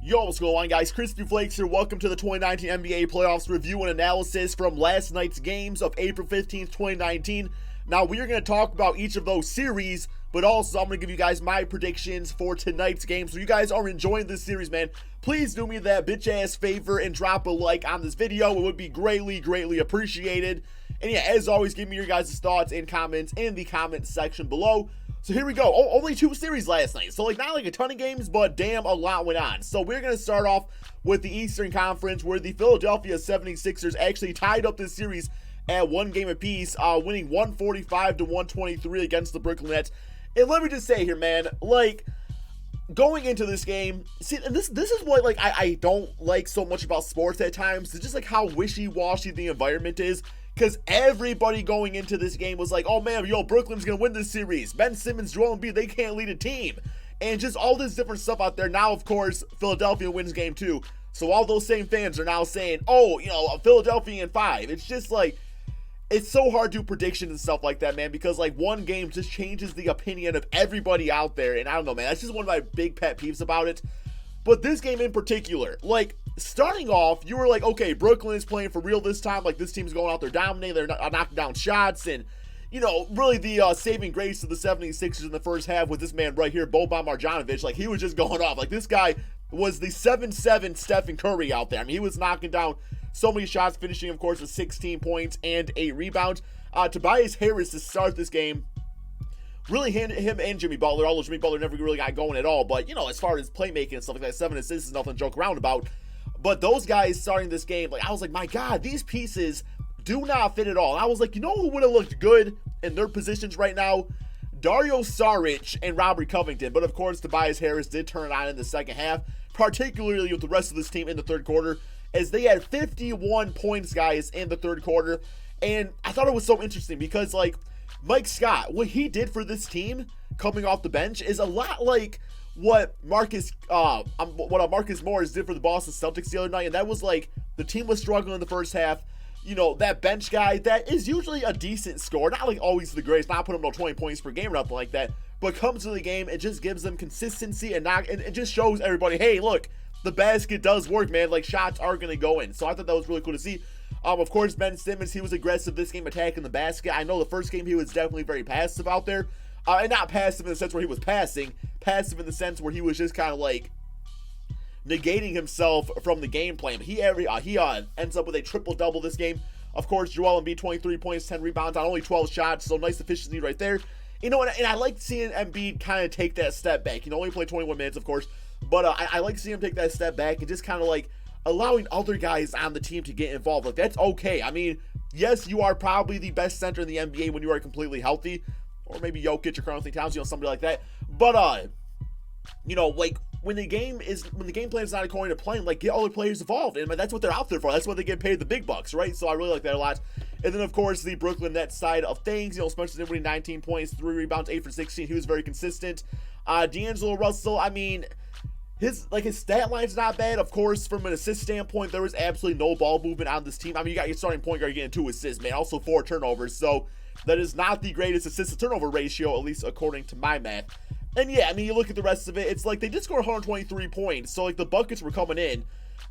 Yo, what's going on, guys? KrispyFlakes here. Welcome to the 2019 NBA Playoffs review and analysis from last night's games of April 15th, 2019. Now, we are going to talk about each of those series, but also I'm going to give you guys my predictions for tonight's game. So you guys are enjoying this series, man, please do me that bitch-ass favor and drop a like on this video. It would be greatly appreciated. And yeah, as always, give me your guys' thoughts and comments in the comment section below. So here we go. Only two series last night. So not a ton of games, but damn, a lot went on. So we're going to start off with the Eastern Conference, where the Philadelphia 76ers actually tied up this series at one game apiece, winning 145-123 against the Brooklyn Nets. And let me just say here, man, going into this game, see, and this is what I don't like so much about sports at times. It's just how wishy-washy the environment is. Because everybody going into this game was like, oh man, Brooklyn's going to win this series. Ben Simmons, Joel Embiid, they can't lead a team. And just all this different stuff out there. Now, of course, Philadelphia wins game 2. So all those same fans are now saying, oh, Philadelphia in 5. It's just it's so hard to do predictions and stuff like that, man. Because one game just changes the opinion of everybody out there. And I don't know, man. That's just one of my big pet peeves about it. But this game in particular, starting off, you were like, okay, Brooklyn is playing for real this time. This team's going out there dominating. They're knocking down shots. And, really the saving grace of the 76ers in the first half was this man right here, Boban Marjanovic. He was just going off. This guy was the 7-7 Stephen Curry out there. I mean, he was knocking down so many shots, finishing, of course, with 16 points and 8 rebounds. Tobias Harris to start this game really handed him and Jimmy Butler, although Jimmy Butler never really got going at all. But, as far as playmaking and stuff like that, 7 assists is nothing to joke around about. But those guys starting this game, I was like, my God, these pieces do not fit at all. And I was like, who would have looked good in their positions right now? Dario Saric and Robert Covington. But, of course, Tobias Harris did turn it on in the second half, particularly with the rest of this team in the third quarter, as they had 51 points, guys, in the third quarter. And I thought it was so interesting because, Mike Scott, what he did for this team coming off the bench is a lot like what Marcus Morris did for the Boston Celtics the other night. And that was the team was struggling in the first half. That bench guy that is usually a decent scorer, not always the greatest, not putting up no 20 points per game or nothing like that, but comes to the game, it just gives them consistency and it just shows everybody, hey, look, the basket does work, man. Shots are going to go in. So I thought that was really cool to see. Of course, Ben Simmons, he was aggressive this game, attacking the basket. I know the first game he was definitely very passive out there. And not passive in the sense where he was passing. Passive in the sense where he was just kind of negating himself from the game plan. He ends up with a triple-double this game. Of course, Joel Embiid, 23 points, 10 rebounds on only 12 shots. So nice efficiency right there. And I like seeing Embiid kind of take that step back. Only played 21 minutes, of course. But I like seeing him take that step back and just kind of allowing other guys on the team to get involved. That's okay. I mean, yes, you are probably the best center in the NBA when you are completely healthy. Or maybe Jokic or Karl-Anthony Towns, somebody like that. But, when the game plan is not according to plan, get all the players involved. And that's what they're out there for. That's why they get paid the big bucks, right? So I really like that a lot. And then, of course, the Brooklyn Nets side of things, Spencer Dinwiddie, 19 points, 3 rebounds, 8 for 16. He was very consistent. D'Angelo Russell, I mean, his stat line's not bad. Of course, from an assist standpoint, there was absolutely no ball movement on this team. I mean, you got your starting point guard getting 2 assists, man. Also 4 turnovers. So that is not the greatest assist-to-turnover ratio, at least according to my math. And yeah, I mean, you look at the rest of it, it's they did score 123 points. So the buckets were coming in.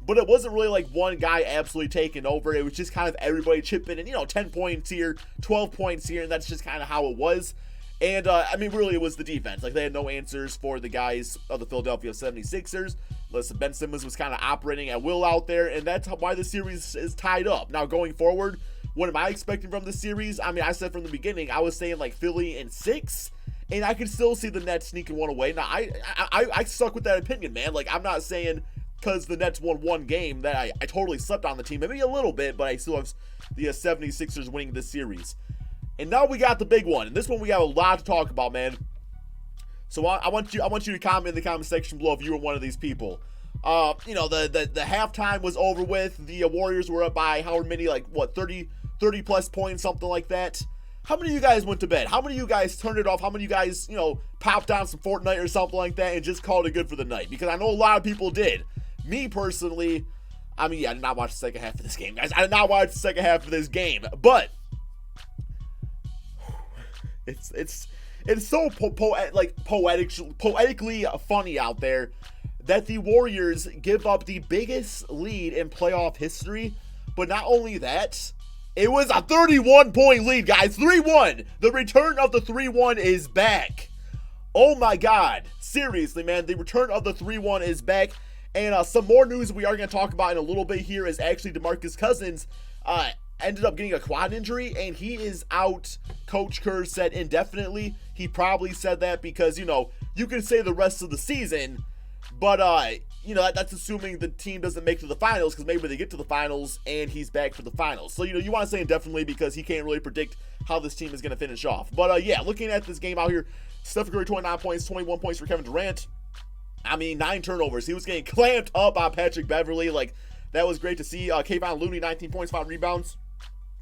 But it wasn't really one guy absolutely taking over. It was just kind of everybody chipping in, 10 points here, 12 points here, and that's just kind of how it was. And, I mean, really, it was the defense. They had no answers for the guys of the Philadelphia 76ers. Listen, Ben Simmons was kind of operating at will out there, and that's why the series is tied up. Now, going forward, what am I expecting from this series? I mean, I said from the beginning, I was saying, Philly in 6, and I could still see the Nets sneaking one away. Now, I stuck with that opinion, man. I'm not saying because the Nets won one game that I totally slept on the team. Maybe a little bit, but I still have the 76ers winning this series. And now we got the big one. And this one we have a lot to talk about, man. So I want you to comment in the comment section below if you were one of these people. The halftime was over with. The Warriors were up by however many, 30 plus points, something like that. How many of you guys went to bed? How many of you guys turned it off? How many of you guys, popped on some Fortnite or something like that and just called it good for the night? Because I know a lot of people did. Me personally, I mean, yeah, I did not watch the second half of this game, guys. I did not watch the second half of this game, but it's so poetically funny out there that the Warriors give up the biggest lead in playoff history. But not only that, it was a 31-point lead, guys. 3-1. The return of the 3-1 is back. Oh my God. Seriously, man. The return of the 3-1 is back. And some more news we are going to talk about in a little bit here is actually Demarcus Cousins ended up getting a quad injury, and he is out. Coach Kerr said indefinitely. He probably said that because, you can say the rest of the season, but, that's assuming the team doesn't make it to the finals, because maybe they get to the finals and he's back for the finals. So, you want to say indefinitely because he can't really predict how this team is going to finish off. But, looking at this game out here, Steph Curry, 29 points, 21 points for Kevin Durant. 9 turnovers. He was getting clamped up by Patrick Beverley. That was great to see. Kevon Looney, 19 points, 5 rebounds.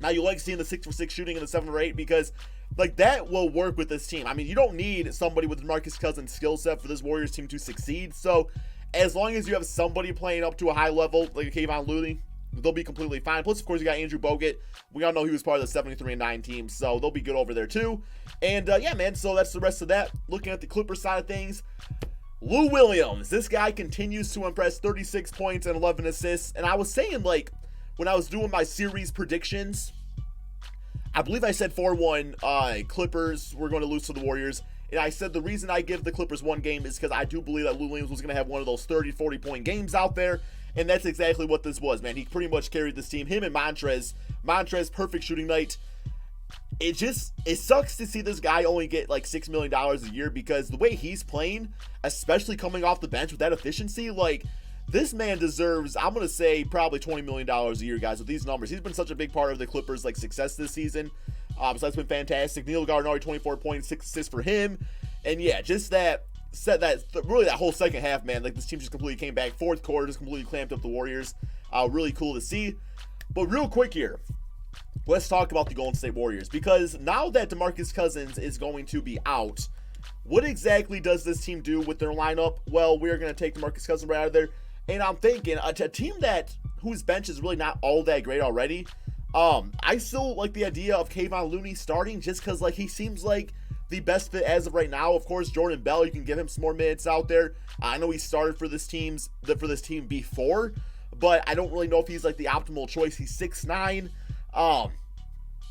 Now, you like seeing the 6-for-6 shooting and the 7-for-8 because, that will work with this team. You don't need somebody with Demarcus Cousins' skill set for this Warriors team to succeed. So, as long as you have somebody playing up to a high level, like Kevon Looney, they'll be completely fine. Plus, of course, you got Andrew Bogut. We all know he was part of the 73-9 team, so they'll be good over there, too. And, so that's the rest of that. Looking at the Clippers side of things, Lou Williams, this guy continues to impress, 36 points and 11 assists. And I was saying, when I was doing my series predictions, I believe I said 4-1 Clippers were going to lose to the Warriors. And I said the reason I give the Clippers one game is because I do believe that Lou Williams was going to have one of those 30, 40-point games out there. And that's exactly what this was, man. He pretty much carried this team. Him and Montrez, perfect shooting night. It sucks to see this guy only get $6 million a year because the way he's playing, especially coming off the bench with that efficiency, this man deserves, I'm going to say, probably $20 million a year, guys, with these numbers. He's been such a big part of the Clippers' success this season. So that's been fantastic. Neil Gallinari, 24 points, 6 assists for him. And yeah, just really that whole second half, man, this team just completely came back. Fourth quarter just completely clamped up the Warriors. Really cool to see. But real quick here, let's talk about the Golden State Warriors, because now that Demarcus Cousins is going to be out, what exactly does this team do with their lineup? Well, we're going to take Demarcus Cousins right out of there, and I'm thinking a team whose bench is really not all that great already. I still like the idea of Kevon Looney starting just because he seems like the best fit as of right now. Of course, Jordan Bell, you can give him some more minutes out there. I know he started for this team before, but I don't really know if he's the optimal choice. He's 6'9".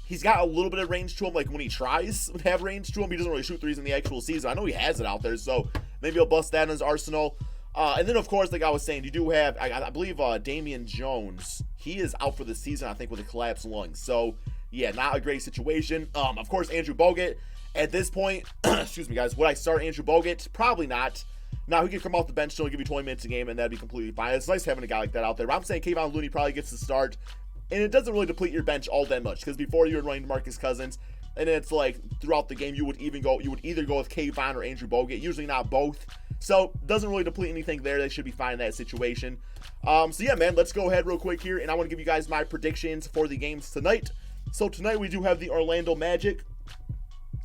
He's got a little bit of range to him, when he tries to have range to him. He doesn't really shoot threes in the actual season. I know he has it out there, so maybe he'll bust that in his arsenal. And then, of course, like I was saying, you do have, I believe, Damian Jones. He is out for the season, I think, with a collapsed lung. So, yeah, not a great situation. Of course, Andrew Bogut. At this point, excuse me, guys, would I start Andrew Bogut? Probably not. Now, he could come off the bench, still give you 20 minutes a game, and that'd be completely fine. It's nice having a guy like that out there. But I'm saying Kevon Looney probably gets the start. And it doesn't really deplete your bench all that much, because before you were running Demarcus Cousins, and then it's throughout the game you would either go with Kevon or Andrew Bogut, usually not both. So doesn't really deplete anything there. They should be fine in that situation. So yeah, man, let's go ahead real quick here, and I want to give you guys my predictions for the games tonight. So tonight we do have the Orlando Magic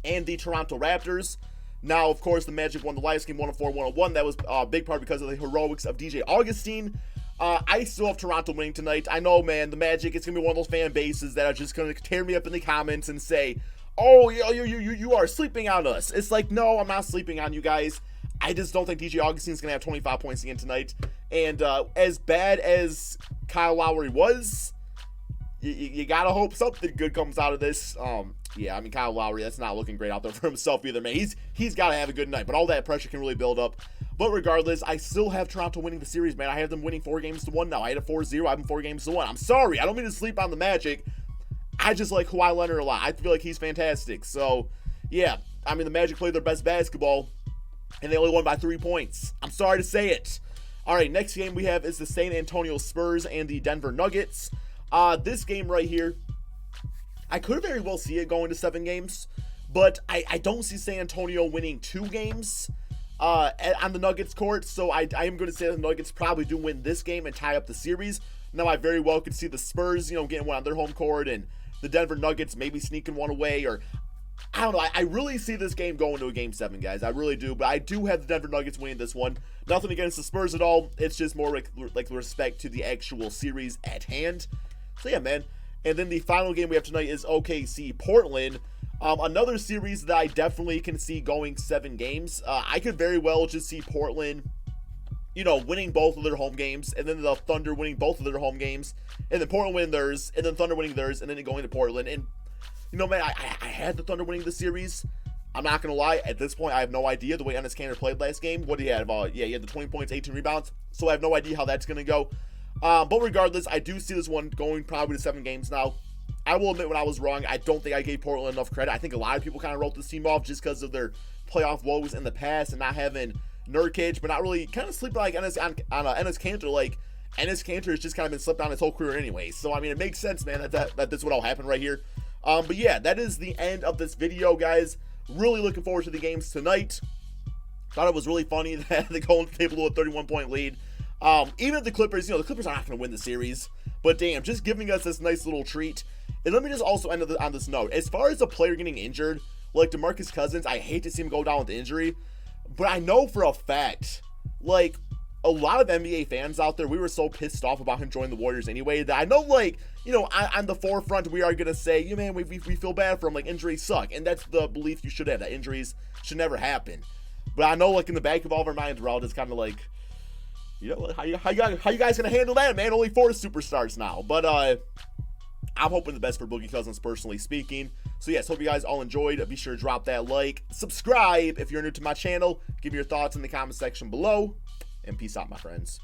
and the Toronto Raptors. Now, of course, the Magic won the last game 104-101. That was a big part because of the heroics of DJ Augustine. I still have Toronto winning tonight. I know, man, the Magic, it's going to be one of those fan bases that are just going to tear me up in the comments and say, oh, you are sleeping on us. It's no, I'm not sleeping on you guys. I just don't think DJ Augustine's going to have 25 points again tonight. And as bad as Kyle Lowry was, you got to hope something good comes out of this. Yeah, I mean, Kyle Lowry, that's not looking great out there for himself either, man. He's got to have a good night, but all that pressure can really build up. But regardless, I still have Toronto winning the series, man. I have them winning 4-1 now. I had a 4-0. I have them 4-1. I'm sorry. I don't mean to sleep on the Magic. I just like Kawhi Leonard a lot. I feel like he's fantastic. So, yeah. I mean, the Magic played their best basketball, and they only won by 3 points. I'm sorry to say it. All right, next game we have is the San Antonio Spurs and the Denver Nuggets. This game right here, I could very well see it going to 7 games, but I don't see San Antonio winning 2 games on the Nuggets court, so I am going to say the Nuggets probably do win this game and tie up the series. Now, I very well could see the Spurs, getting one on their home court, and the Denver Nuggets maybe sneaking one away, or I don't know. I really see this game going to a Game 7, guys. I really do, but I do have the Denver Nuggets winning this one. Nothing against the Spurs at all. It's just more like respect to the actual series at hand. So, yeah, man. And then the final game we have tonight is OKC Portland. Another series that I definitely can see going 7 games. I could very well just see Portland winning both of their home games, and then the Thunder winning both of their home games, and then Portland winning theirs, and then Thunder winning theirs, and then going to Portland. And, man, I had the Thunder winning the series. I'm not going to lie. At this point, I have no idea the way Enes Kanter played last game. What did he have? He had the 20 points, 18 rebounds. So I have no idea how that's going to go. But regardless, I do see this one going probably to 7 games now. I will admit when I was wrong. I don't think I gave Portland enough credit. I think a lot of people kind of wrote this team off just because of their playoff woes in the past and not having Nurkic, but not really kind of sleeping like Enes Kanter. Like, Enes Kanter has just kind of been slept on his whole career anyway. So, I mean, it makes sense, man, that this would all happen right here. But yeah, that is the end of this video, guys. Really looking forward to the games tonight. Thought it was really funny that they go into the table with a 31-point lead. Even if the Clippers, the Clippers are not going to win the series. But damn, just giving us this nice little treat. And let me just also end on this note. As far as a player getting injured, like Demarcus Cousins, I hate to see him go down with injury. But I know for a fact, like, a lot of NBA fans out there, we were so pissed off about him joining the Warriors anyway, that I know, like, on the forefront, we are going to say, yeah, man, we feel bad for him, like, injuries suck. And that's the belief you should have, that injuries should never happen. But I know, like, in the back of all of our minds, we're all just kind of like, how you guys going to handle that, man? Only 4 superstars now. But, I'm hoping the best for Boogie Cousins, personally speaking. So, yes, hope you guys all enjoyed. Be sure to drop that like. Subscribe if you're new to my channel. Give me your thoughts in the comment section below. And peace out, my friends.